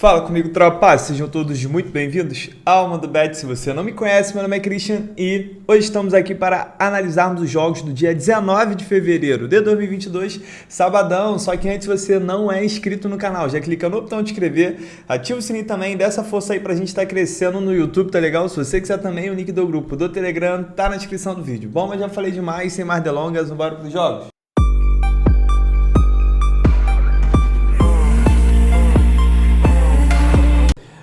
Fala comigo, tropa! Sejam todos muito bem-vindos ao Mundo Bet. Se você não me conhece, meu nome é Christian e hoje estamos aqui para analisarmos os jogos do dia 19 de fevereiro de 2022, sabadão. Só que antes, você não é inscrito no canal, já clica no botão de inscrever, ativa o sininho também, dá essa força aí pra gente estar crescendo no YouTube, tá legal? Se você quiser também, o link do grupo do Telegram tá na descrição do vídeo. Bom, mas já falei demais, sem mais delongas, bora pros jogos.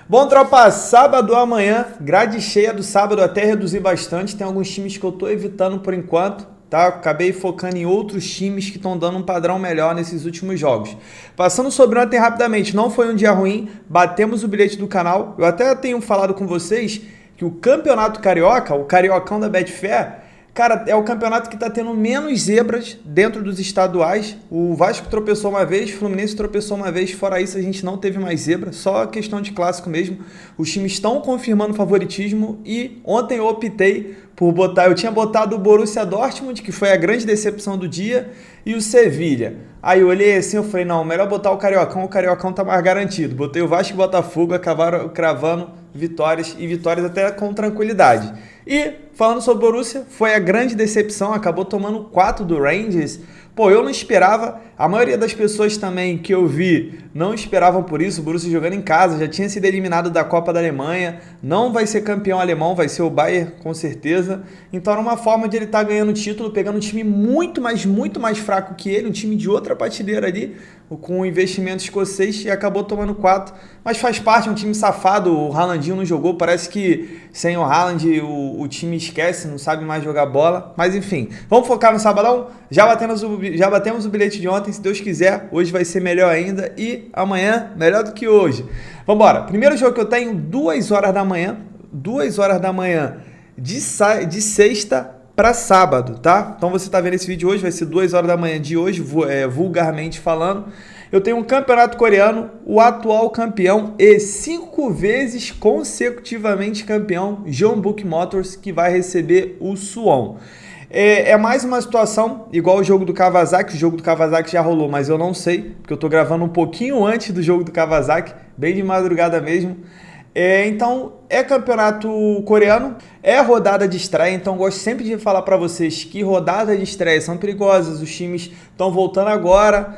Bom, tropa, sábado amanhã, grade cheia do sábado, até reduzir bastante. Tem alguns times que eu tô evitando por enquanto, tá? Acabei focando em outros times que estão dando um padrão melhor nesses últimos jogos. Passando sobre ontem rapidamente, não foi um dia ruim, batemos o bilhete do canal. Eu até tenho falado com vocês que o Campeonato Carioca, o Cariocão da Betfair, cara, é o campeonato que está tendo menos zebras dentro dos estaduais. O Vasco tropeçou uma vez, o Fluminense tropeçou uma vez, fora isso a gente não teve mais zebra, só questão de clássico mesmo. Os times estão confirmando favoritismo e ontem eu optei por botar, eu tinha botado o Borussia Dortmund, que foi a grande decepção do dia, e o Sevilha. Aí eu olhei assim, eu falei, não, melhor botar o Cariocão tá mais garantido. Botei o Vasco e Botafogo, acabaram cravando vitórias e vitórias até com tranquilidade. E falando sobre o Borussia, foi a grande decepção, acabou tomando 4 do Rangers. Pô, eu não esperava, a maioria das pessoas também que eu vi não esperavam por isso. O Borussia jogando em casa, já tinha sido eliminado da Copa da Alemanha, não vai ser campeão alemão, vai ser o Bayern com certeza. Então era uma forma de ele estar ganhando o título, pegando um time muito mais fraco que ele, um time de outra prateleira ali, com um investimento escocês, e acabou tomando 4. Mas faz parte, é um time safado, o Haalandinho não jogou, parece que sem o Haaland o time esquece, não sabe mais jogar bola. Mas enfim, vamos focar no sabadão? Já batemos o bilhete de ontem, se Deus quiser, hoje vai ser melhor ainda e amanhã melhor do que hoje. Vamos embora, primeiro jogo que eu tenho, 2 horas da manhã de sexta para sábado, tá? Então você tá vendo esse vídeo hoje, vai ser 2 horas da manhã de hoje, vulgarmente falando. Eu tenho um campeonato coreano, o atual campeão e 5 vezes consecutivamente campeão, Jeonbuk Motors, que vai receber o Suwon. É mais uma situação igual o jogo do Kawasaki. O jogo do Kawasaki já rolou, mas eu não sei, porque eu tô gravando um pouquinho antes do jogo do Kawasaki, bem de madrugada mesmo. Então, é campeonato coreano, é rodada de estreia, então gosto sempre de falar para vocês que rodadas de estreia são perigosas, os times estão voltando agora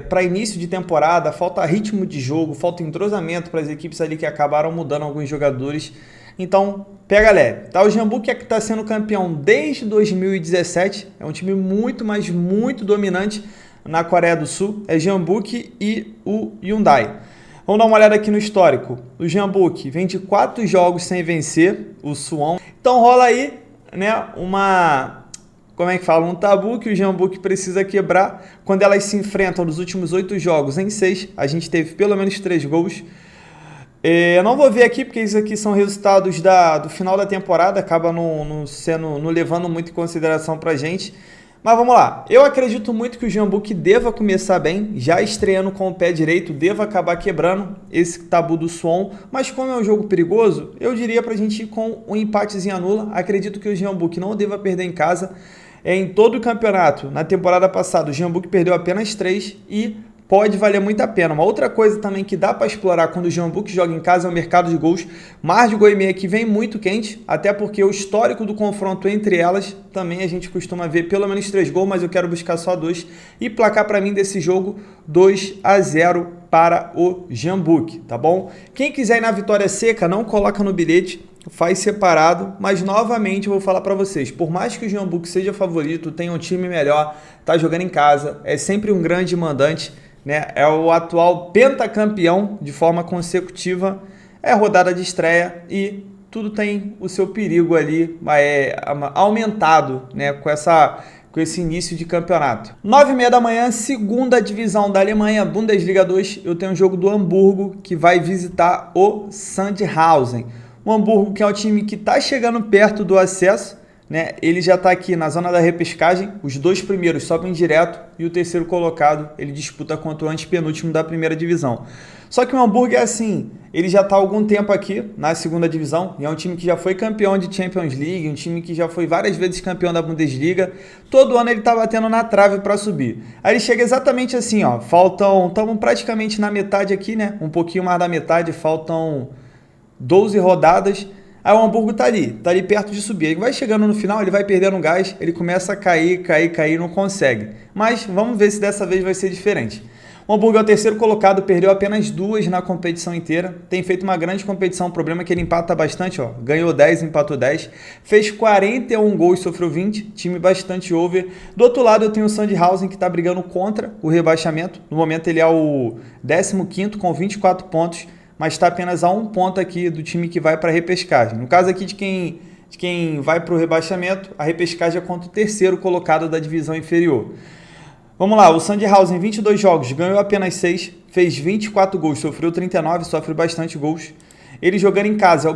para início de temporada, falta ritmo de jogo, falta entrosamento para as equipes ali que acabaram mudando alguns jogadores. Então, pega leve, tá? O Jeonbuk é que está sendo campeão desde 2017, é um time muito dominante na Coreia do Sul, é Jeonbuk e o Hyundai. Vamos dar uma olhada aqui no histórico. O Jeonbuk vem de 4 jogos sem vencer, o Suwon. Então rola aí, né, um tabu que o Jeonbuk precisa quebrar. Quando elas se enfrentam nos últimos 8 jogos em 6, a gente teve pelo menos 3 gols. Eu não vou ver aqui, porque isso aqui são resultados do final da temporada, acaba não levando muito em consideração pra gente. Mas vamos lá, eu acredito muito que o Jeonbuk deva começar bem, já estreando com o pé direito, deva acabar quebrando esse tabu do Suwon, mas como é um jogo perigoso, eu diria pra gente ir com um empatezinho a nula. Acredito que o Jeonbuk não deva perder em casa. Em todo o campeonato, na temporada passada, o Jeonbuk perdeu apenas 3 e pode valer muito a pena. Uma outra coisa também que dá para explorar quando o Jeonbuk joga em casa é o mercado de gols. Mar de gol e meia que vem muito quente, até porque o histórico do confronto entre elas também a gente costuma ver pelo menos 3 gols, mas eu quero buscar só 2. E placar para mim desse jogo 2-0 para o Jeonbuk, tá bom? Quem quiser ir na vitória seca, não coloca no bilhete, faz separado, mas novamente eu vou falar para vocês, por mais que o Jeonbuk seja favorito, tenha um time melhor, tá jogando em casa, é sempre um grande mandante, né? É o atual pentacampeão de forma consecutiva, é rodada de estreia e tudo tem o seu perigo ali aumentado, né? com esse início de campeonato. 9h30 da manhã, segunda divisão da Alemanha, Bundesliga 2, eu tenho um jogo do Hamburgo que vai visitar o Sandhausen. O Hamburgo, que é um time que está chegando perto do acesso, né? Ele já está aqui na zona da repescagem, os 2 primeiros sobem direto e o terceiro colocado ele disputa contra o antepenúltimo da primeira divisão. Só que o Hamburgo é assim, ele já está há algum tempo aqui na segunda divisão, e é um time que já foi campeão de Champions League, um time que já foi várias vezes campeão da Bundesliga. Todo ano ele está batendo na trave para subir. Aí ele chega exatamente assim, ó, estamos praticamente na metade aqui, né? Um pouquinho mais da metade, faltam 12 rodadas. Aí o Hamburgo tá ali perto de subir. Ele vai chegando no final, ele vai perdendo gás, ele começa a cair, não consegue. Mas vamos ver se dessa vez vai ser diferente. O Hamburgo é o terceiro colocado, perdeu apenas 2 na competição inteira. Tem feito uma grande competição, o problema é que ele empata bastante, ó. Ganhou 10, empatou 10. Fez 41 gols, sofreu 20, time bastante over. Do outro lado eu tenho o Sandhausen, que está brigando contra o rebaixamento. No momento ele é o 15º com 24 pontos. Mas está apenas a 1 ponto aqui do time que vai para a repescagem. No caso aqui de quem vai para o rebaixamento, a repescagem é contra o terceiro colocado da divisão inferior. Vamos lá, o Sandhausen, 22 jogos, ganhou apenas 6, fez 24 gols, sofreu 39, sofre bastante gols. Ele jogando em casa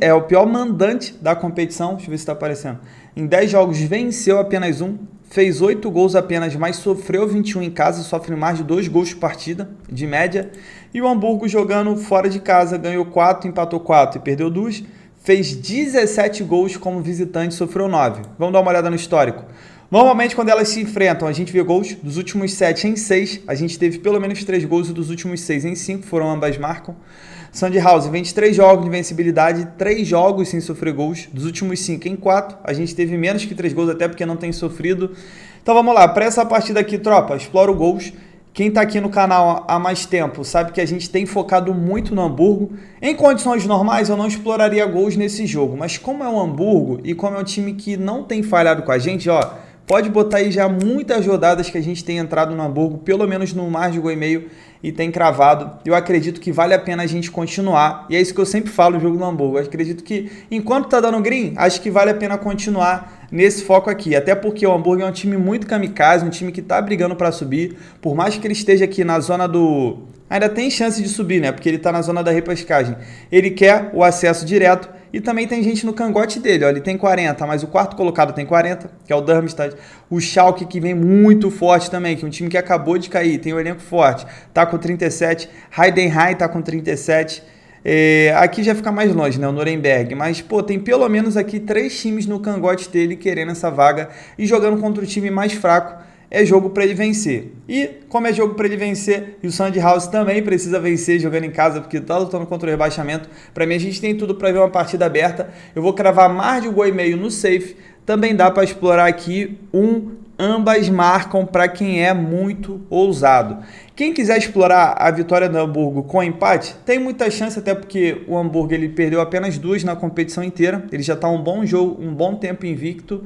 é o pior mandante da competição, deixa eu ver se está aparecendo. Em 10 jogos venceu apenas 1, fez 8 gols apenas, mas sofreu 21 em casa, sofre mais de 2 gols por partida, de média. E o Hamburgo jogando fora de casa, ganhou 4, empatou 4 e perdeu 2. Fez 17 gols como visitante, sofreu 9. Vamos dar uma olhada no histórico. Normalmente, quando elas se enfrentam, a gente vê gols dos últimos 7 em 6. A gente teve pelo menos 3 gols e dos últimos 6 em 5, foram ambas marcam. Sandhausen, 23 jogos de invencibilidade, 3 jogos sem sofrer gols. Dos últimos 5 em 4, a gente teve menos que 3 gols, até porque não tem sofrido. Então vamos lá, para essa partida aqui, tropa, explora o gols. Quem está aqui no canal há mais tempo sabe que a gente tem focado muito no Hamburgo. Em condições normais eu não exploraria gols nesse jogo, mas como é o Hamburgo e como é um time que não tem falhado com a gente, ó, pode botar aí já muitas rodadas que a gente tem entrado no Hamburgo, pelo menos no mais de gol e meio, e tem cravado. Eu acredito que vale a pena a gente continuar, e é isso que eu sempre falo no jogo do Hamburgo. Eu acredito que enquanto tá dando green, acho que vale a pena continuar nesse foco aqui, até porque o Hamburgo é um time muito kamikaze, um time que tá brigando para subir, por mais que ele esteja aqui na zona do... Ainda tem chance de subir, né? Porque ele tá na zona da repescagem. Ele quer o acesso direto. E também tem gente no cangote dele, ó, ele tem 40, mas o quarto colocado tem 40, que é o Darmstadt. O Schalke, que vem muito forte também, que é um time que acabou de cair, tem um elenco forte, tá com 37. Heidenheim tá com 37. Aqui já fica mais longe, né, o Nuremberg. Mas, pô, tem pelo menos aqui 3 times no cangote dele querendo essa vaga e jogando contra o time mais fraco. É jogo para ele vencer. E como é jogo para ele vencer, e o Sandhausen também precisa vencer jogando em casa, porque está lutando contra o rebaixamento. Para mim a gente tem tudo para ver uma partida aberta. Eu vou cravar mais de 1,5 gols no safe. Também dá para explorar aqui ambas marcam para quem é muito ousado. Quem quiser explorar a vitória do Hamburgo com empate, tem muita chance, até porque o Hamburgo ele perdeu apenas 2 na competição inteira. Ele já está um bom tempo invicto.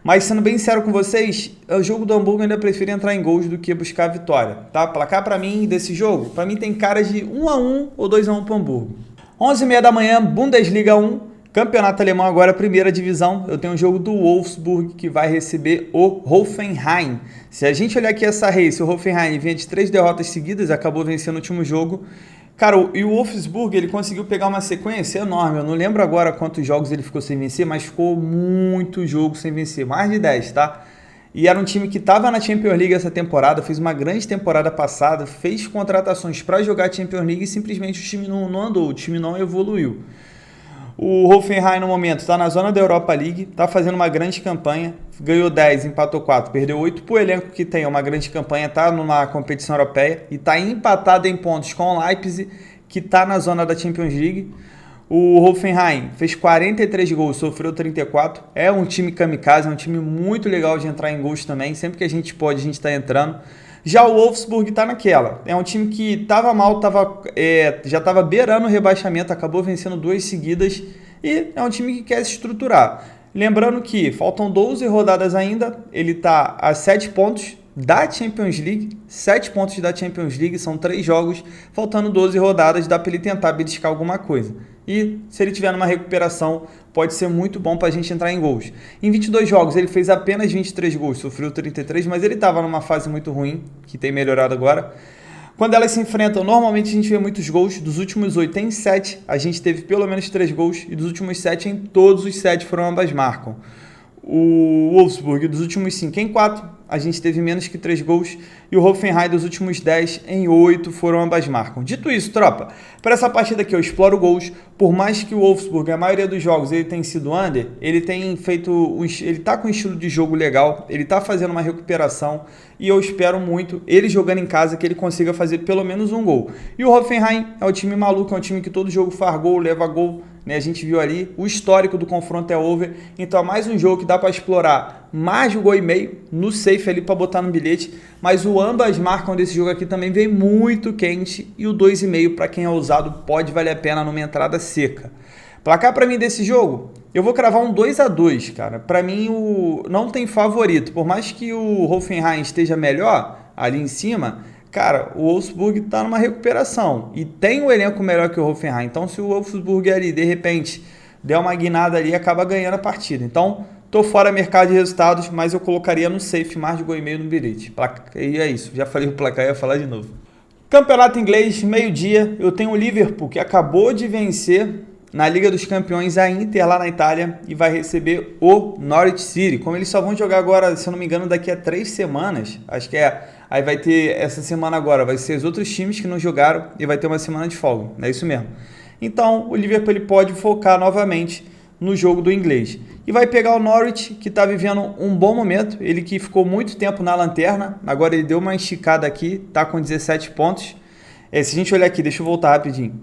Mas sendo bem sincero com vocês, o jogo do Hamburgo eu ainda prefiro entrar em gols do que buscar a vitória, tá? Placar para mim desse jogo, para mim tem cara de 1-1 ou 2-1 para o Hamburgo. 11h30 da manhã, Bundesliga 1, Campeonato Alemão agora, primeira divisão. Eu tenho um jogo do Wolfsburg que vai receber o Hoffenheim. Se a gente olhar aqui essa race, o Hoffenheim vinha de 3 derrotas seguidas, acabou vencendo o último jogo. Cara, e o Wolfsburg, ele conseguiu pegar uma sequência enorme. Eu não lembro agora quantos jogos ele ficou sem vencer, mas ficou muito jogo sem vencer. Mais de 10, tá? E era um time que estava na Champions League essa temporada, fez uma grande temporada passada, fez contratações para jogar a Champions League e simplesmente o time não andou, o time não evoluiu. O Hoffenheim, no momento, está na zona da Europa League, está fazendo uma grande campanha, ganhou 10, empatou 4, perdeu 8. Para o elenco que tem uma grande campanha, está numa competição europeia e está empatado em pontos com o Leipzig, que está na zona da Champions League. O Hoffenheim fez 43 gols, sofreu 34. É um time kamikaze, é um time muito legal de entrar em gols também. Sempre que a gente pode, a gente está entrando. Já o Wolfsburg está naquela. É um time que estava mal, já estava beirando o rebaixamento, acabou vencendo 2 seguidas e é um time que quer se estruturar. Lembrando que faltam 12 rodadas ainda, ele está a 7 pontos da Champions League, 7 pontos da Champions League, são 3 jogos, faltando 12 rodadas, dá para ele tentar beliscar alguma coisa. E se ele tiver numa recuperação, pode ser muito bom para a gente entrar em gols. Em 22 jogos, ele fez apenas 23 gols, sofreu 33, mas ele estava numa fase muito ruim, que tem melhorado agora. Quando elas se enfrentam, normalmente a gente vê muitos gols. Dos últimos 8 em 7, a gente teve pelo menos 3 gols, e dos últimos 7, em todos os 7 foram ambas marcam. O Wolfsburg, dos últimos 5 em 4, a gente teve menos que 3 gols. e o Hoffenheim dos últimos 10 em 8 foram ambas marcam. Dito isso, tropa, para essa partida aqui eu exploro gols, por mais que o Wolfsburg, a maioria dos jogos, ele tem sido under, ele tem feito, ele tá com um estilo de jogo legal, ele tá fazendo uma recuperação e eu espero muito, ele jogando em casa, que ele consiga fazer pelo menos um gol. E o Hoffenheim é um time maluco, é um time que todo jogo faz gol, leva gol, né? A gente viu ali, o histórico do confronto é over, então é mais um jogo que dá para explorar mais de um gol e meio no safe ali para botar no bilhete, mas o ambas marcam desse jogo aqui também vem muito quente e o 2,5 para quem é ousado pode valer a pena numa entrada seca. Placar para mim desse jogo, eu vou cravar um 2-2, cara. Para mim não tem favorito, por mais que o Hoffenheim esteja melhor ali em cima, cara, o Wolfsburg está numa recuperação e tem um elenco melhor que o Hoffenheim. Então, se o Wolfsburg ali, de repente, der uma guinada ali, acaba ganhando a partida. Então, tô fora mercado de resultados, mas eu colocaria no safe mais de gol e meio no bilhete. E é isso, já falei o placar, ia falar de novo. Campeonato inglês, meio-dia, eu tenho o Liverpool, que acabou de vencer na Liga dos Campeões a Inter lá na Itália e vai receber o Norwich City. Como eles só vão jogar agora, se eu não me engano, daqui a 3 semanas, acho que é... Aí vai ter essa semana agora, vai ser os outros times que não jogaram e vai ter uma semana de folga, é isso mesmo. Então, o Liverpool ele pode focar novamente no jogo do inglês. E vai pegar o Norwich, que está vivendo um bom momento, ele que ficou muito tempo na lanterna, agora ele deu uma esticada aqui, está com 17 pontos. Se a gente olhar aqui, deixa eu voltar rapidinho.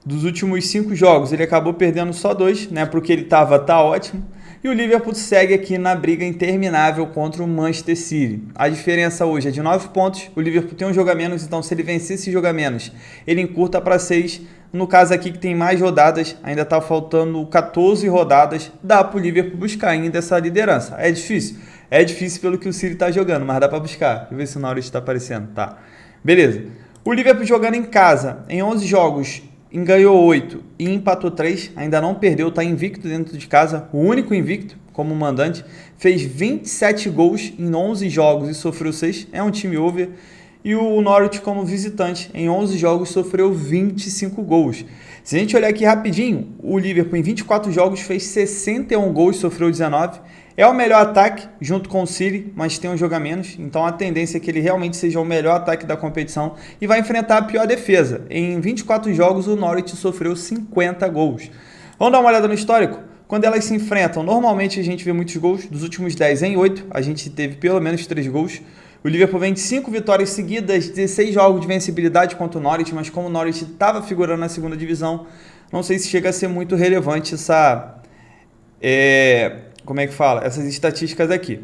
Dos últimos 5 jogos, ele acabou perdendo só 2, né, porque ele tá ótimo. E o Liverpool segue aqui na briga interminável contra o Manchester City. A diferença hoje é de 9 pontos. O Liverpool tem um jogo a menos, então se ele vencer esse jogo a menos, ele encurta para 6. No caso aqui que tem mais rodadas, ainda está faltando 14 rodadas, dá para o Liverpool buscar ainda essa liderança. É difícil pelo que o City está jogando, mas dá para buscar. Deixa eu ver se o Norwich está aparecendo. Tá. Beleza. O Liverpool jogando em casa, em 11 jogos, ganhou 8 e empatou 3, ainda não perdeu, está invicto dentro de casa, o único invicto como mandante, fez 27 gols em 11 jogos e sofreu 6, é um time over, e o Norwich como visitante em 11 jogos sofreu 25 gols. Se a gente olhar aqui rapidinho, o Liverpool em 24 jogos fez 61 gols, sofreu 19, é o melhor ataque junto com o City, mas tem um jogo a menos, então a tendência é que ele realmente seja o melhor ataque da competição e vai enfrentar a pior defesa. Em 24 jogos o Norwich sofreu 50 gols. Vamos dar uma olhada no histórico? Quando elas se enfrentam, normalmente a gente vê muitos gols, dos últimos 10 em 8, a gente teve pelo menos 3 gols. O Liverpool vem de 5 vitórias seguidas, 16 jogos de vencibilidade contra o Norwich, mas como o Norwich estava figurando na segunda divisão, não sei se chega a ser muito relevante essas estatísticas aqui.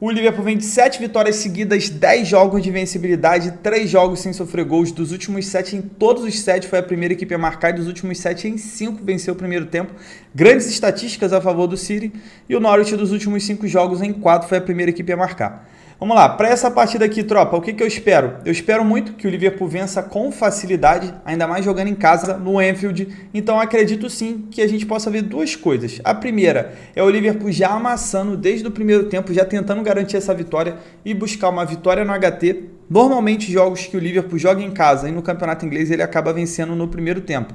O Liverpool vem de 7 vitórias seguidas, 10 jogos de vencibilidade, 3 jogos sem sofrer gols. Dos últimos 7, em todos os 7 foi a primeira equipe a marcar, e dos últimos 7 em 5 venceu o primeiro tempo. Grandes estatísticas a favor do City. E o Norwich dos últimos 5 jogos em 4 foi a primeira equipe a marcar. Vamos lá, para essa partida aqui, tropa, o que eu espero? Eu espero muito que o Liverpool vença com facilidade, ainda mais jogando em casa, no Anfield. Então acredito sim que a gente possa ver duas coisas. A primeira é o Liverpool já amassando desde o primeiro tempo, já tentando garantir essa vitória e buscar uma vitória no HT. Normalmente jogos que o Liverpool joga em casa e no campeonato inglês ele acaba vencendo no primeiro tempo.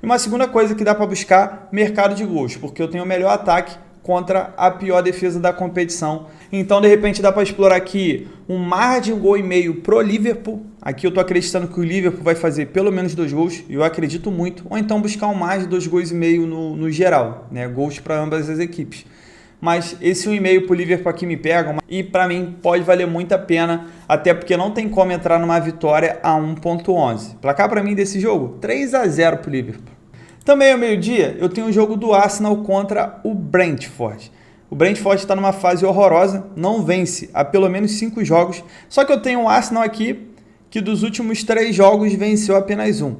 E uma segunda coisa que dá para buscar, mercado de gols, porque eu tenho o melhor ataque contra a pior defesa da competição. Então, de repente, dá para explorar aqui um mar de 1,5 gol pro Liverpool. Aqui eu tô acreditando que o Liverpool vai fazer pelo menos 2 gols, e eu acredito muito. Ou então buscar um mar de 2,5 gols no geral, né? Gols para ambas as equipes. Mas esse 1,5 pro Liverpool aqui me pega, e para mim pode valer muito a pena, até porque não tem como entrar numa vitória a 1,11. Placar para mim desse jogo, 3-0 pro Liverpool. Também ao meio-dia, eu tenho o jogo do Arsenal contra o Brentford. O Brentford está numa fase horrorosa, não vence há pelo menos 5 jogos. Só que eu tenho um Arsenal aqui que dos últimos 3 jogos venceu apenas 1.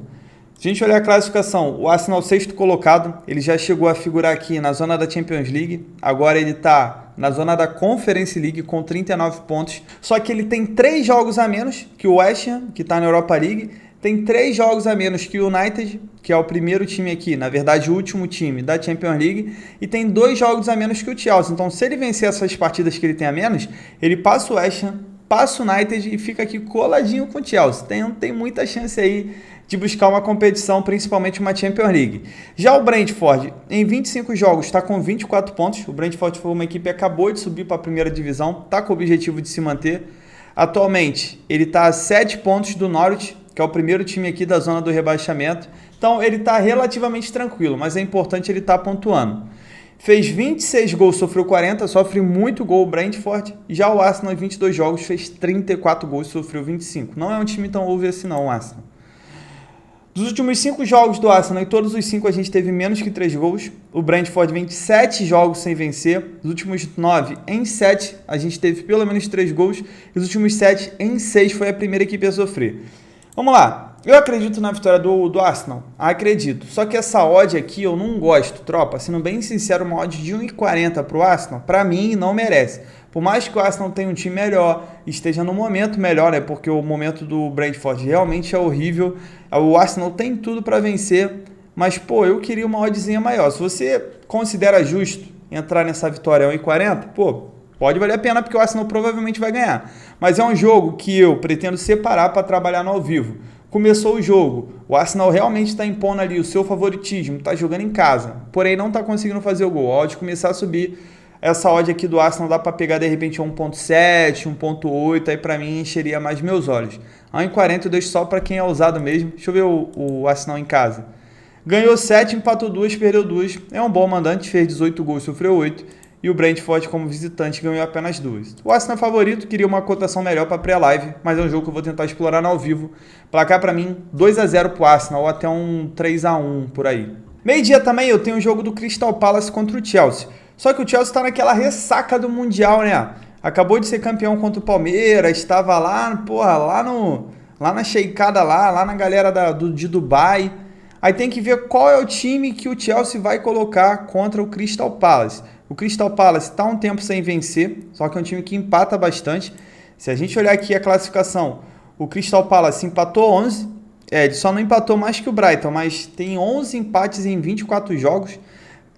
Se a gente olhar a classificação, o Arsenal 6º colocado, ele já chegou a figurar aqui na zona da Champions League. Agora ele está na zona da Conference League com 39 pontos. Só que ele tem 3 jogos a menos que o West Ham, que está na Europa League. Tem 3 jogos a menos que o United, que é o primeiro time aqui, na verdade o último time da Champions League, e tem 2 jogos a menos que o Chelsea. Então, se ele vencer essas partidas que ele tem a menos, ele passa o West Ham, passa o United e fica aqui coladinho com o Chelsea. Tem muita chance aí de buscar uma competição, principalmente uma Champions League. Já o Brentford, em 25 jogos, está com 24 pontos. O Brentford foi uma equipe que acabou de subir para a primeira divisão, está com o objetivo de se manter. Atualmente, ele está a 7 pontos do Norwich, que é o primeiro time aqui da zona do rebaixamento. Então, ele está relativamente tranquilo, mas é importante ele estar pontuando. Fez 26 gols, sofreu 40, sofre muito gol o Brentford. Já o Arsenal, em 22 jogos, fez 34 gols, sofreu 25. Não é um time tão over assim não, o Arsenal. Dos últimos 5 jogos do Arsenal, em todos os 5 a gente teve menos que 3 gols. O Brentford vem de 7 jogos sem vencer. Dos últimos 9, em 7 a gente teve pelo menos 3 gols. E os últimos 7, em 6 foi a primeira equipe a sofrer. Vamos lá. Eu acredito na vitória do Arsenal. Acredito. Só que essa odd aqui eu não gosto, tropa. Sendo bem sincero, uma odd de 1,40 para o Arsenal, para mim, não merece. Por mais que o Arsenal tenha um time melhor, esteja no momento melhor, né? Porque o momento do Brentford realmente é horrível. O Arsenal tem tudo para vencer, mas, pô, eu queria uma oddzinha maior. Se você considera justo entrar nessa vitória 1,40, pô, pode valer a pena porque o Arsenal provavelmente vai ganhar. Mas é um jogo que eu pretendo separar para trabalhar no ao vivo. Começou o jogo, o Arsenal realmente está impondo ali o seu favoritismo, está jogando em casa, porém não está conseguindo fazer o gol. A odd começar a subir, essa odd aqui do Arsenal dá para pegar de repente 1.7, 1.8, aí para mim encheria mais meus olhos. A 1.40 eu deixo só para quem é ousado mesmo. Deixa eu ver o Arsenal em casa. Ganhou 7, empatou 2, perdeu 2. É um bom mandante, fez 18 gols, sofreu 8. E o Brentford, como visitante, ganhou apenas 2. O Arsenal favorito, queria uma cotação melhor para pré-live, mas é um jogo que eu vou tentar explorar no ao vivo. Placar para mim, 2-0 para o Arsenal, ou até um 3-1 por aí. Meio-dia também eu tenho o jogo do Crystal Palace contra o Chelsea. Só que o Chelsea está naquela ressaca do Mundial, né? Acabou de ser campeão contra o Palmeiras, estava lá, porra, lá na sheikada lá na galera de Dubai. Aí tem que ver qual é o time que o Chelsea vai colocar contra o Crystal Palace. O Crystal Palace está um tempo sem vencer, só que é um time que empata bastante. Se a gente olhar aqui a classificação, o Crystal Palace empatou 11, ele só não empatou mais que o Brighton, mas tem 11 empates em 24 jogos,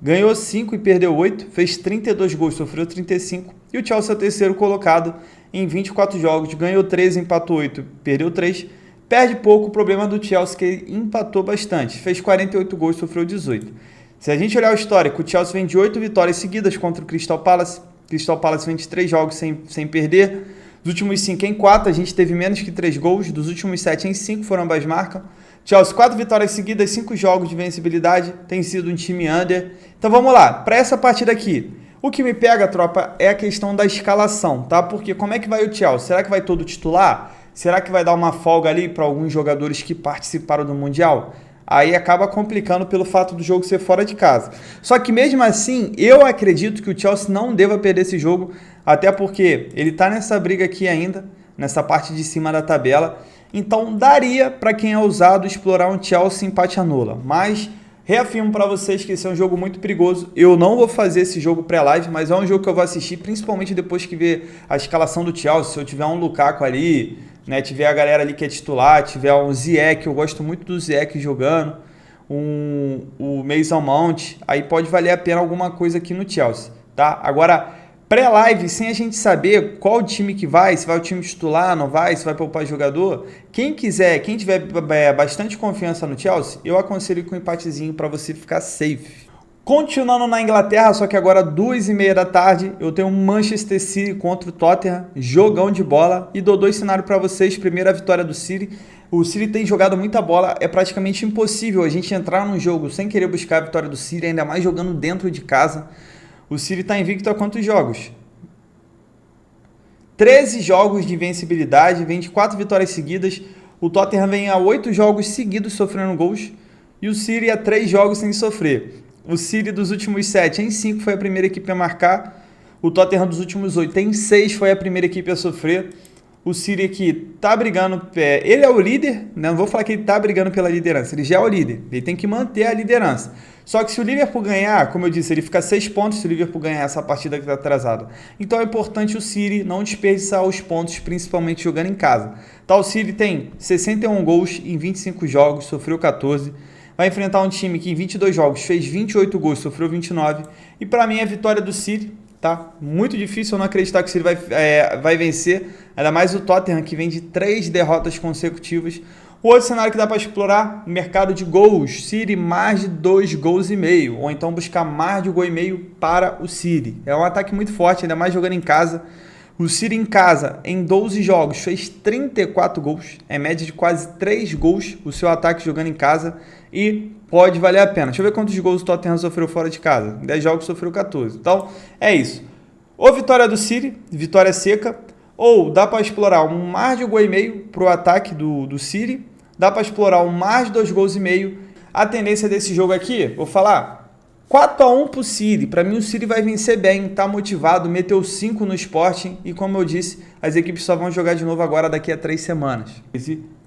ganhou 5 e perdeu 8, fez 32 gols, sofreu 35, e o Chelsea é o terceiro colocado em 24 jogos, ganhou 13, empatou 8, perdeu 3, perde pouco. O problema do Chelsea que empatou bastante, fez 48 gols, sofreu 18. Se a gente olhar o histórico, o Chelsea vem de 8 vitórias seguidas contra o Crystal Palace. O Crystal Palace vem de 3 jogos sem perder. Dos últimos 5 em 4, a gente teve menos que 3 gols. Dos últimos 7 em 5 foram ambas marcas. Chelsea, 4 vitórias seguidas, 5 jogos de vencibilidade. Tem sido um time under. Então vamos lá, para essa partida aqui. O que me pega, tropa, é a questão da escalação, tá? Porque como é que vai o Chelsea? Será que vai todo titular? Será que vai dar uma folga ali para alguns jogadores que participaram do Mundial? Aí acaba complicando pelo fato do jogo ser fora de casa. Só que mesmo assim, eu acredito que o Chelsea não deva perder esse jogo, até porque ele está nessa briga aqui ainda, nessa parte de cima da tabela. Então daria para quem é ousado explorar um Chelsea empate anula. Mas reafirmo para vocês que esse é um jogo muito perigoso. Eu não vou fazer esse jogo pré-live, mas é um jogo que eu vou assistir, principalmente depois que ver a escalação do Chelsea. Se eu tiver um Lukaku ali, né, tiver a galera ali que é titular, tiver um Ziyech, eu gosto muito do Ziyech jogando, o Mason Mount, aí pode valer a pena alguma coisa aqui no Chelsea, tá? Agora, pré-live, sem a gente saber qual time que vai, se vai o time titular, não vai, se vai poupar jogador, quem tiver bastante confiança no Chelsea, eu aconselho com um empatezinho para você ficar safe. Continuando na Inglaterra, só que agora 2h30 da tarde, eu tenho um Manchester City contra o Tottenham, jogão de bola, e dou 2 cenários para vocês. Primeira vitória do City. O City tem jogado muita bola, é praticamente impossível a gente entrar num jogo sem querer buscar a vitória do City, ainda mais jogando dentro de casa. O City está invicto a quantos jogos? 13 jogos de invencibilidade, vem de 4 vitórias seguidas. O Tottenham vem a 8 jogos seguidos sofrendo gols, e o City a 3 jogos sem sofrer. O City dos últimos 7 em 5 foi a primeira equipe a marcar. O Tottenham dos últimos 8 em 6 foi a primeira equipe a sofrer. O City aqui tá brigando, ele é o líder, né? Não vou falar que ele tá brigando pela liderança, ele já é o líder, ele tem que manter a liderança. Só que se o Liverpool ganhar, como eu disse, ele fica 6 pontos se o Liverpool ganhar essa partida que está atrasada. Então é importante o City não desperdiçar os pontos, principalmente jogando em casa. Tá, o City tem 61 gols em 25 jogos, sofreu 14. Vai enfrentar um time que em 22 jogos fez 28 gols, sofreu 29. E para mim é a vitória do City, tá? Muito difícil eu não acreditar que o City vai vencer. Ainda mais o Tottenham, que vem de 3 derrotas consecutivas. O outro cenário que dá para explorar, mercado de gols. City mais de 2 gols e meio. Ou então buscar mais de 1,5 gol para o City. É um ataque muito forte, ainda mais jogando em casa. O City em casa, em 12 jogos, fez 34 gols, é média de quase 3 gols o seu ataque jogando em casa e pode valer a pena. Deixa eu ver quantos gols o Tottenham sofreu fora de casa. Em 10 jogos sofreu 14. Então, é isso. Ou vitória do City, vitória seca, ou dá para explorar um mais de 1,5 gol para o ataque do City, dá para explorar um mais de 2,5 gols. A tendência desse jogo aqui, vou falar, 4-1 pro City. Para mim o City vai vencer bem, tá motivado, meteu 5 no Sporting e como eu disse, as equipes só vão jogar de novo agora daqui a 3 semanas.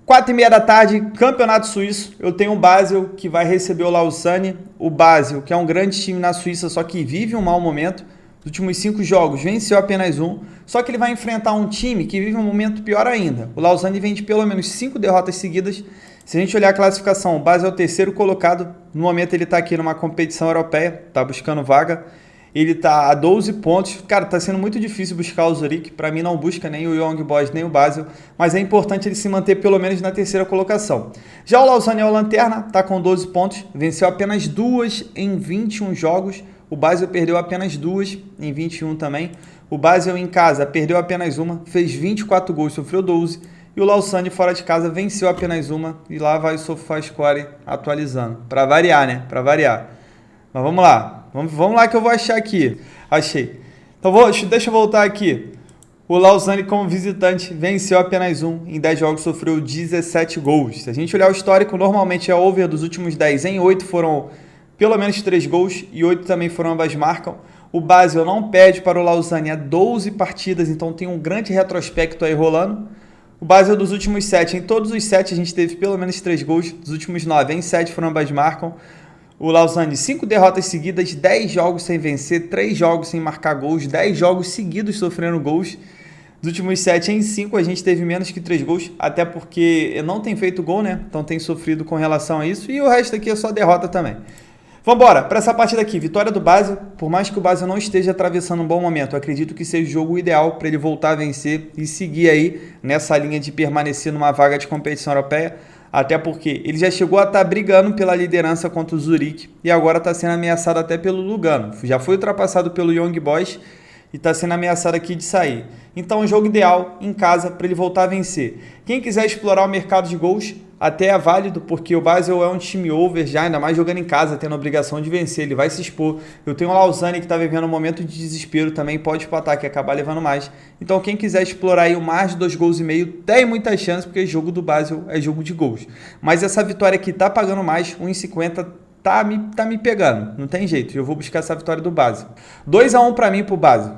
4h30 da tarde, Campeonato Suíço. Eu tenho o Basel que vai receber o Lausanne. O Basel, que é um grande time na Suíça, só que vive um mau momento. Nos últimos 5 jogos, venceu apenas um. Só que ele vai enfrentar um time que vive um momento pior ainda. O Lausanne vem de pelo menos 5 derrotas seguidas. Se a gente olhar a classificação, o Basel é o 3º colocado. No momento ele está aqui numa competição europeia, está buscando vaga. Ele está a 12 pontos. Cara, está sendo muito difícil buscar o Zurique. Para mim não busca nem o Young Boys, nem o Basel. Mas é importante ele se manter pelo menos na 3ª colocação. Já o Lausanne é o lanterna, está com 12 pontos. Venceu apenas 2 em 21 jogos. O Basel perdeu apenas 2 em 21 também. O Basel em casa perdeu apenas uma, fez 24 gols, sofreu 12. E o Lausanne fora de casa venceu apenas uma. E lá vai o SofaScore atualizando. Para variar, né? Para variar. Mas vamos lá. Vamos lá que eu vou achar aqui. Achei. Então deixa eu voltar aqui. O Lausanne como visitante venceu apenas um. Em 10 jogos sofreu 17 gols. Se a gente olhar o histórico, normalmente é over dos últimos 10. Em 8 foram pelo menos 3 gols. E 8 também foram ambas marcam. O Basel não perde para o Lausanne há 12 partidas. Então tem um grande retrospecto aí rolando. O Basel dos últimos 7, em todos os 7 a gente teve pelo menos 3 gols, dos últimos 9, em 7 foram ambas marcam. O Lausanne, 5 derrotas seguidas, 10 jogos sem vencer, 3 jogos sem marcar gols, 10 jogos seguidos sofrendo gols. Dos últimos 7, em 5 a gente teve menos que 3 gols, até porque não tem feito gol, né? Então tem sofrido com relação a isso, e o resto aqui é só derrota também. Vamos embora, para essa partida aqui, vitória do Basel, por mais que o Basel não esteja atravessando um bom momento, eu acredito que seja o jogo ideal para ele voltar a vencer e seguir aí nessa linha de permanecer numa vaga de competição europeia, até porque ele já chegou a estar brigando pela liderança contra o Zurique e agora está sendo ameaçado até pelo Lugano, já foi ultrapassado pelo Young Boys e está sendo ameaçado aqui de sair. Então, o jogo ideal em casa para ele voltar a vencer. Quem quiser explorar o mercado de gols, até é válido, porque o Basel é um time over já, ainda mais jogando em casa, tendo a obrigação de vencer, ele vai se expor. Eu tenho o Lausanne que está vivendo um momento de desespero também, pode ir para o ataque e acabar levando mais. Então quem quiser explorar aí o mais de 2,5 gols, tem muita chance, porque o jogo do Basel é jogo de gols. Mas essa vitória aqui tá pagando mais, 1,50 tá me pegando, não tem jeito, eu vou buscar essa vitória do Basel. 2-1 para mim pro Basel.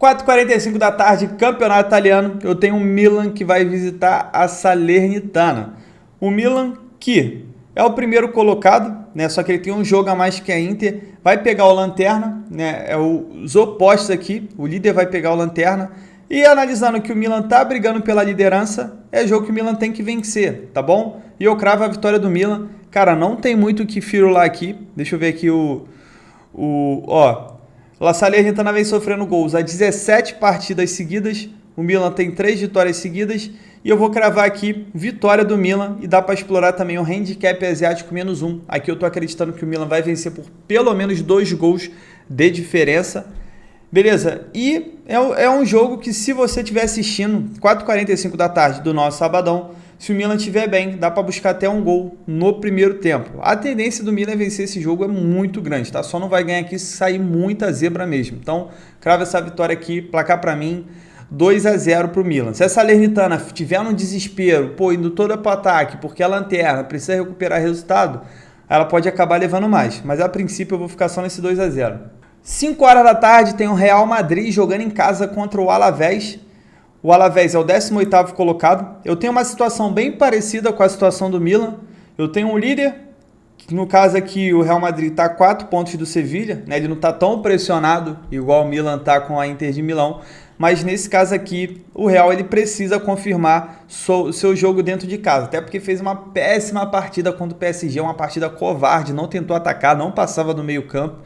4h45 da tarde, campeonato italiano, eu tenho o Milan que vai visitar a Salernitana. O Milan, que é o primeiro colocado, né? Só que ele tem um jogo a mais que a Inter, vai pegar o Lanterna, né? É os opostos aqui, o líder vai pegar o Lanterna. E analisando que o Milan tá brigando pela liderança, é jogo que o Milan tem que vencer, tá bom? E eu cravo a vitória do Milan. Cara, não tem muito o que firular aqui. Deixa eu ver aqui La Salernitana vem sofrendo gols há 17 partidas seguidas. O Milan tem 3 vitórias seguidas. E eu vou cravar aqui vitória do Milan e dá para explorar também o handicap asiático -1. Aqui eu tô acreditando que o Milan vai vencer por pelo menos 2 gols de diferença. Beleza? E é um jogo que se você estiver assistindo 4h45 da tarde do nosso sabadão, se o Milan estiver bem, dá para buscar até um gol no primeiro tempo. A tendência do Milan vencer esse jogo é muito grande, tá? Só não vai ganhar aqui se sair muita zebra mesmo. Então, crava essa vitória aqui, placar para mim 2-0 para o Milan. Se a Salernitana tiver no desespero, indo toda para o ataque, porque a lanterna precisa recuperar resultado, ela pode acabar levando mais. Mas a princípio eu vou ficar só nesse 2-0. 5h da tarde tem o Real Madrid jogando em casa contra o Alavés. O Alavés é o 18º colocado. Eu tenho uma situação bem parecida com a situação do Milan. Eu tenho um líder, que no caso aqui o Real Madrid está a 4 pontos do Sevilha, né? Ele não está tão pressionado igual o Milan está com a Inter de Milão. Mas nesse caso aqui, o Real ele precisa confirmar o seu jogo dentro de casa. Até porque fez uma péssima partida contra o PSG, uma partida covarde, não tentou atacar, não passava do meio campo.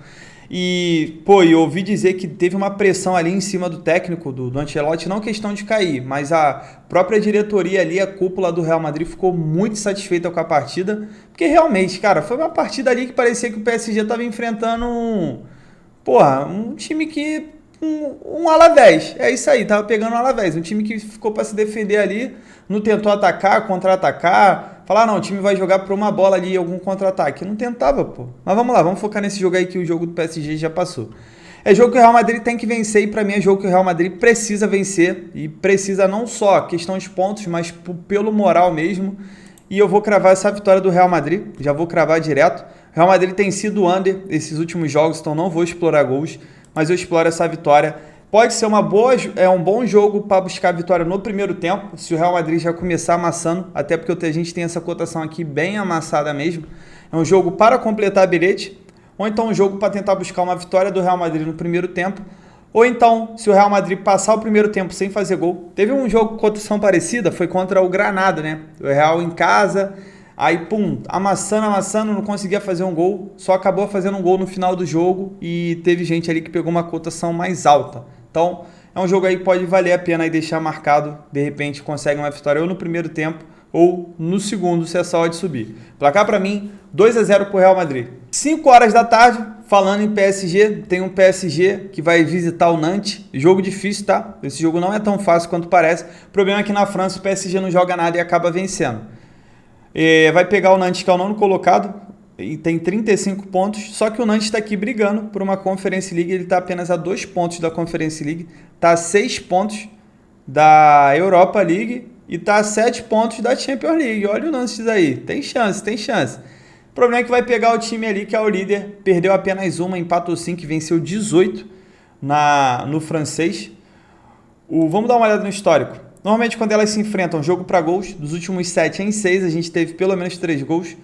E, eu ouvi dizer que teve uma pressão ali em cima do técnico, do Ancelotti, não questão de cair, mas a própria diretoria ali, a cúpula do Real Madrid ficou muito satisfeita com a partida, porque realmente, cara, foi uma partida ali que parecia que o PSG estava enfrentando um time que um Alavés. É isso aí, tava pegando um Alavés. Um time que ficou para se defender ali, não tentou atacar, contra-atacar. Falar, não, o time vai jogar por uma bola ali, algum contra-ataque. Não tentava, pô. Mas vamos lá, vamos focar nesse jogo aí que o jogo do PSG já passou. É jogo que o Real Madrid tem que vencer e para mim é jogo que o Real Madrid precisa vencer. E precisa não só questão de pontos, mas pelo moral mesmo. E eu vou cravar essa vitória do Real Madrid, já vou cravar direto. O Real Madrid tem sido under esses últimos jogos, então não vou explorar gols, mas eu exploro essa vitória. Pode ser um bom jogo para buscar a vitória no primeiro tempo, se o Real Madrid já começar amassando, até porque a gente tem essa cotação aqui bem amassada mesmo. É um jogo para completar bilhete, ou então um jogo para tentar buscar uma vitória do Real Madrid no primeiro tempo. Ou então, se o Real Madrid passar o primeiro tempo sem fazer gol. Teve um jogo com cotação parecida, foi contra o Granada, né? O Real em casa, aí pum, amassando, não conseguia fazer um gol. Só acabou fazendo um gol no final do jogo e teve gente ali que pegou uma cotação mais alta. Então, é um jogo aí que pode valer a pena aí deixar marcado. De repente, consegue uma vitória ou no primeiro tempo ou no segundo, se essa odd subir. Placar para mim, 2-0 para o Real Madrid. 5 horas da tarde, falando em PSG, tem um PSG que vai visitar o Nantes. Jogo difícil, tá? Esse jogo não é tão fácil quanto parece. O problema é que na França o PSG não joga nada e acaba vencendo. Vai pegar o Nantes, que é o nono colocado, e tem 35 pontos. Só que o Nantes está aqui brigando por uma Conference League. Ele está apenas a 2 pontos da Conference League. Está a 6 pontos da Europa League e está a 7 pontos da Champions League. Olha o Nantes aí. Tem chance, tem chance. O problema é que vai pegar o time ali que é o líder, perdeu apenas uma, empatou 5 e venceu 18 no francês. Vamos dar uma olhada no histórico. Normalmente quando elas se enfrentam jogo para gols, dos últimos 7 em 6 a gente teve pelo menos 3 gols.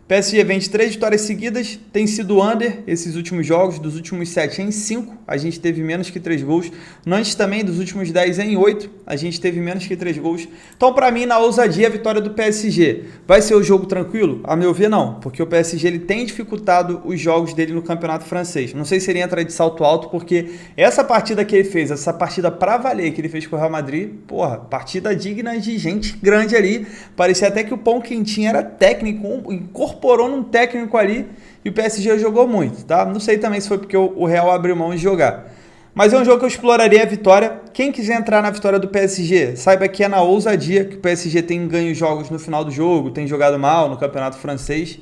PSG vem de 3 vitórias seguidas, tem sido under esses últimos jogos, dos últimos 7 em 5, a gente teve menos que 3 gols. Nantes também, dos últimos 10 em 8, a gente teve menos que 3 gols. Então, para mim, na ousadia, a vitória do PSG. Vai ser o jogo tranquilo? A meu ver, não, porque o PSG ele tem dificultado os jogos dele no campeonato francês. Não sei se ele entra de salto alto, porque essa partida que ele fez, essa partida pra valer que ele fez com o Real Madrid, porra, partida digna de gente grande ali. Parecia até que o pão quentinho era técnico, incorporou num técnico ali e o PSG jogou muito, tá? Não sei também se foi porque o Real abriu mão de jogar. Mas é um jogo que eu exploraria a vitória. Quem quiser entrar na vitória do PSG, saiba que é na ousadia, que o PSG tem ganho jogos no final do jogo, tem jogado mal no campeonato francês.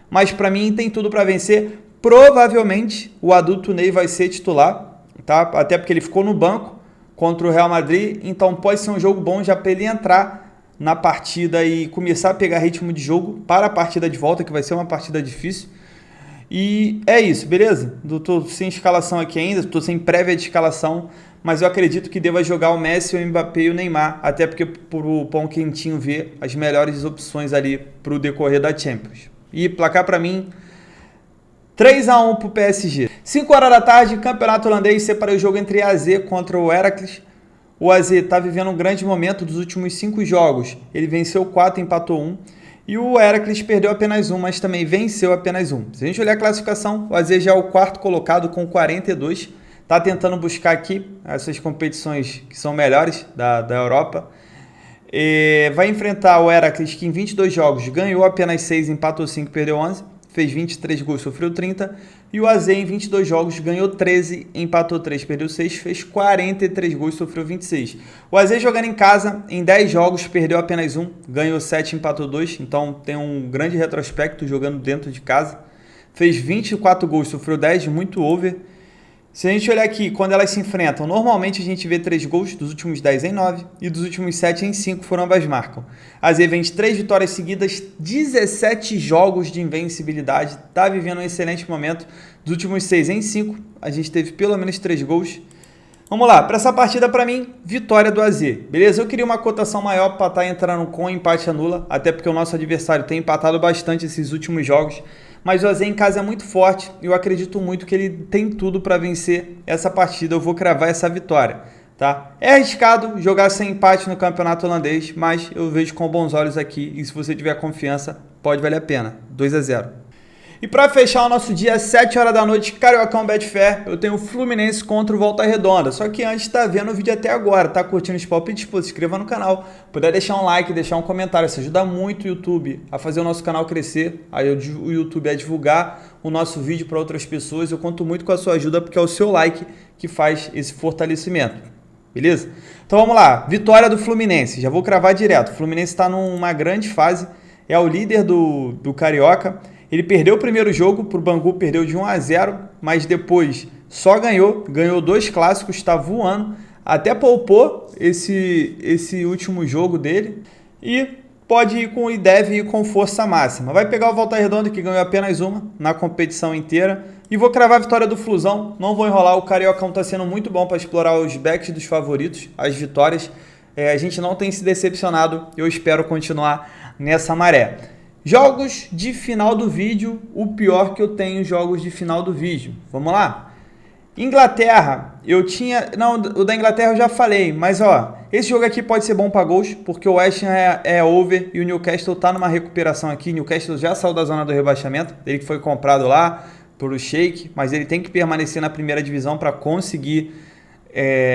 Mas para mim tem tudo para vencer. Provavelmente o adulto Ney vai ser titular, tá? Até porque ele ficou no banco contra o Real Madrid, então pode ser um jogo bom já para ele entrar na partida e começar a pegar ritmo de jogo para a partida de volta, que vai ser uma partida difícil. E é isso, beleza? Tô sem escalação aqui ainda, tô sem prévia de escalação, mas eu acredito que deva jogar o Messi, o Mbappé e o Neymar, até porque pro pão quentinho ver as melhores opções ali pro decorrer da Champions. E placar para mim, 3-1 pro PSG. 5 horas da tarde, campeonato holandês, separei o jogo entre AZ contra o Heracles. O AZ está vivendo um grande momento dos últimos 5 jogos. Ele venceu 4, empatou 1. E o Heracles perdeu apenas 1, mas também venceu apenas 1. Se a gente olhar a classificação, o AZ já é o 4º colocado com 42. Está tentando buscar aqui essas competições que são melhores da Europa. Vai enfrentar o Heracles, que em 22 jogos ganhou apenas 6, empatou 5, perdeu 11. Fez 23 gols, sofreu 30. E o AZ em 22 jogos ganhou 13, empatou 3, perdeu 6, fez 43 gols, sofreu 26. O AZ jogando em casa, em 10 jogos, perdeu apenas 1, ganhou 7, empatou 2. Então tem um grande retrospecto jogando dentro de casa. Fez 24 gols, sofreu 10, muito over. Se a gente olhar aqui, quando elas se enfrentam, normalmente a gente vê 3 gols, dos últimos 10 em 9 e dos últimos 7 em 5 foram ambas marcam. A AZ vem de 3 vitórias seguidas, 17 jogos de invencibilidade, está vivendo um excelente momento. Dos últimos 6 em 5, a gente teve pelo menos 3 gols. Vamos lá, para essa partida, para mim, vitória do AZ, beleza? Eu queria uma cotação maior para estar entrando com empate anula, até porque o nosso adversário tem empatado bastante esses últimos jogos. Mas o AZ em casa é muito forte e eu acredito muito que ele tem tudo para vencer essa partida. Eu vou cravar essa vitória, tá? É arriscado jogar sem empate no campeonato holandês, mas eu vejo com bons olhos aqui e se você tiver confiança, pode valer a pena. 2-0. E para fechar o nosso dia, 7 horas da noite, Cariocão Betfair, eu tenho o Fluminense contra o Volta Redonda. Só que antes tá vendo o vídeo até agora, tá curtindo os palpites, pô, se inscreva no canal. Puder deixar um like, deixar um comentário, isso ajuda muito o YouTube a fazer o nosso canal crescer. Aí o YouTube a divulgar o nosso vídeo para outras pessoas. Eu conto muito com a sua ajuda, porque é o seu like que faz esse fortalecimento. Beleza? Então vamos lá, vitória do Fluminense, já vou cravar direto. O Fluminense está numa grande fase, é o líder do Carioca. Ele perdeu o primeiro jogo para o Bangu, perdeu de 1-0, mas depois só ganhou 2 clássicos, está voando, até poupou esse último jogo dele e pode ir e deve ir com força máxima. Vai pegar o Volta Redonda, que ganhou apenas uma na competição inteira, e vou cravar a vitória do Flusão, não vou enrolar, o Cariocão está sendo muito bom para explorar os backs dos favoritos, as vitórias. A gente não tem se decepcionado, eu espero continuar nessa maré. Jogos de final do vídeo, o pior que eu tenho jogos de final do vídeo. Vamos lá? Inglaterra, eu tinha... Não, o da Inglaterra eu já falei, mas ó, esse jogo aqui pode ser bom para gols, porque o West Ham é over e o Newcastle tá numa recuperação aqui. O Newcastle já saiu da zona do rebaixamento, ele que foi comprado lá por o Sheik, mas ele tem que permanecer na primeira divisão para conseguir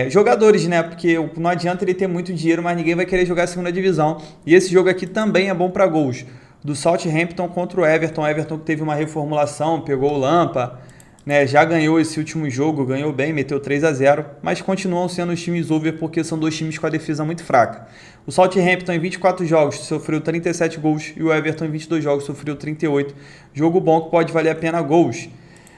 jogadores, né? Porque não adianta ele ter muito dinheiro, mas ninguém vai querer jogar a segunda divisão. E esse jogo aqui também é bom para gols. Do Southampton contra o Everton. Everton que teve uma reformulação, pegou o Lampa, né? Já ganhou esse último jogo, ganhou bem, meteu 3-0, mas continuam sendo os times over porque são 2 times com a defesa muito fraca. O Southampton em 24 jogos sofreu 37 gols e o Everton em 22 jogos sofreu 38. Jogo bom que pode valer a pena gols.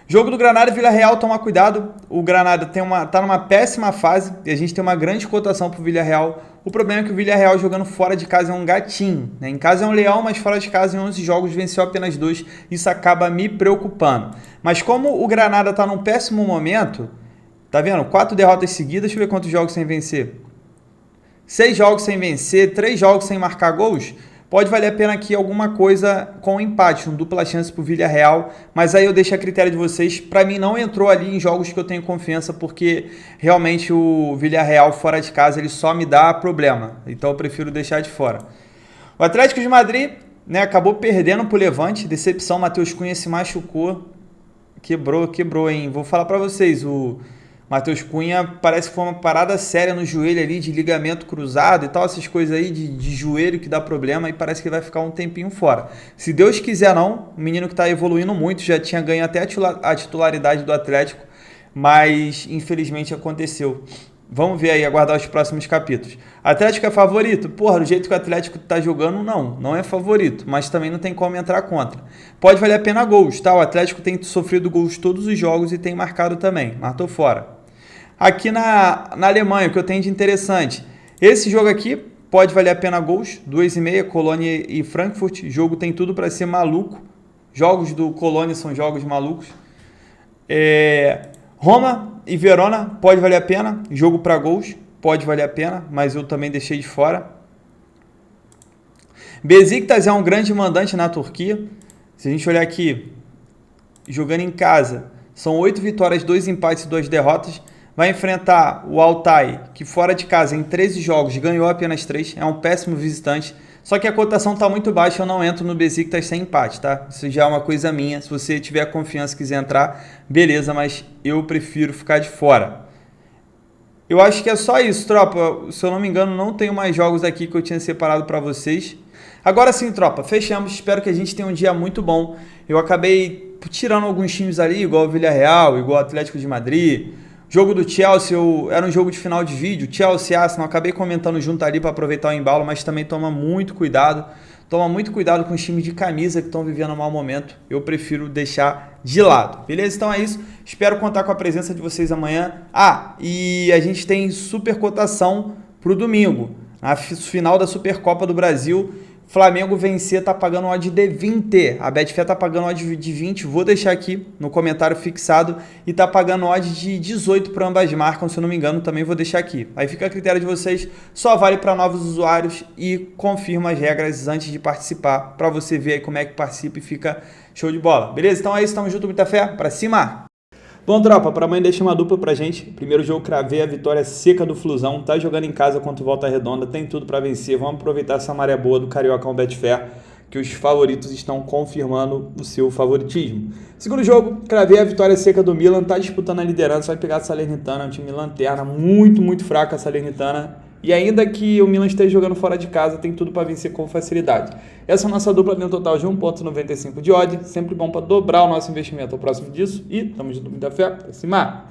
Jogo do Granada e Vila Real, toma cuidado. O Granada tá numa péssima fase e a gente tem uma grande cotação para o Vila Real. O problema é que o Vila Real jogando fora de casa é um gatinho, né? Em casa é um leão, mas fora de casa em 11 jogos venceu apenas 2. Isso acaba me preocupando. Mas como o Granada está num péssimo momento, tá vendo? 4 derrotas seguidas, deixa eu ver quantos jogos sem vencer. 6 jogos sem vencer, 3 jogos sem marcar gols. Pode valer a pena aqui alguma coisa com empate, um dupla chance para o Villarreal, mas aí eu deixo a critério de vocês. Para mim não entrou ali em jogos que eu tenho confiança, porque realmente o Villarreal fora de casa ele só me dá problema, então eu prefiro deixar de fora. O Atlético de Madrid, né, acabou perdendo para o Levante, decepção, Matheus Cunha se machucou, quebrou, hein? Vou falar para vocês, o Matheus Cunha parece que foi uma parada séria no joelho ali, de ligamento cruzado e tal, essas coisas aí de joelho que dá problema e parece que vai ficar um tempinho fora. Se Deus quiser não, o menino que está evoluindo muito, já tinha ganho até a titularidade do Atlético, mas infelizmente aconteceu. Vamos ver aí, aguardar os próximos capítulos. Atlético é favorito? Porra, do jeito que o Atlético tá jogando, não é favorito, mas também não tem como entrar contra. Pode valer a pena gols, tá? O Atlético tem sofrido gols todos os jogos e tem marcado também, mas tô fora. Aqui na Alemanha, o que eu tenho de interessante, esse jogo aqui pode valer a pena gols, 2,5, Colônia e Frankfurt, o jogo tem tudo para ser maluco, jogos do Colônia são jogos malucos. Roma e Verona pode valer a pena, jogo para gols, pode valer a pena, mas eu também deixei de fora. Besiktas é um grande mandante na Turquia, se a gente olhar aqui, jogando em casa, são 8 vitórias, 2 empates e 2 derrotas. Vai enfrentar o Altay, que fora de casa em 13 jogos ganhou apenas 3, é um péssimo visitante. Só que a cotação está muito baixa, eu não entro no Besiktas sem empate, tá? Isso já é uma coisa minha, se você tiver confiança e quiser entrar, beleza, mas eu prefiro ficar de fora. Eu acho que é só isso, tropa. Se eu não me engano, não tenho mais jogos aqui que eu tinha separado para vocês. Agora sim, tropa, fechamos. Espero que a gente tenha um dia muito bom. Eu acabei tirando alguns times ali, igual o Villarreal, igual o Atlético de Madrid. Jogo do Chelsea, era um jogo de final de vídeo, Chelsea, Arsenal, acabei comentando junto ali para aproveitar o embalo, mas também toma muito cuidado com os times de camisa que estão vivendo um mau momento, eu prefiro deixar de lado, beleza? Então é isso, espero contar com a presença de vocês amanhã. E a gente tem super cotação para o domingo, na final da Supercopa do Brasil. Flamengo vencer tá pagando odd de 20, a Betfair tá pagando odd de 20, vou deixar aqui no comentário fixado, e tá pagando odd de 18 para ambas marcas, se eu não me engano, também vou deixar aqui. Aí fica a critério de vocês, só vale para novos usuários e confirma as regras antes de participar, para você ver aí como é que participa e fica show de bola. Beleza? Então é isso, tamo junto, muita fé, pra cima! Bom, tropa, para amanhã deixa uma dupla pra gente. Primeiro jogo, cravei a vitória seca do Flusão. Tá jogando em casa contra o Volta Redonda, tem tudo para vencer. Vamos aproveitar essa maré boa do Cariocão Betfair. que os favoritos estão confirmando o seu favoritismo. Segundo jogo, cravei a vitória seca do Milan, tá disputando a liderança, vai pegar a Salernitana, é um time lanterna, muito, muito fraco a Salernitana, e ainda que o Milan esteja jogando fora de casa, tem tudo para vencer com facilidade. Essa é a nossa dupla, tem um total de 1,95 de odd, sempre bom para dobrar o nosso investimento ao próximo disso, e tamo junto, muita fé, pra cima!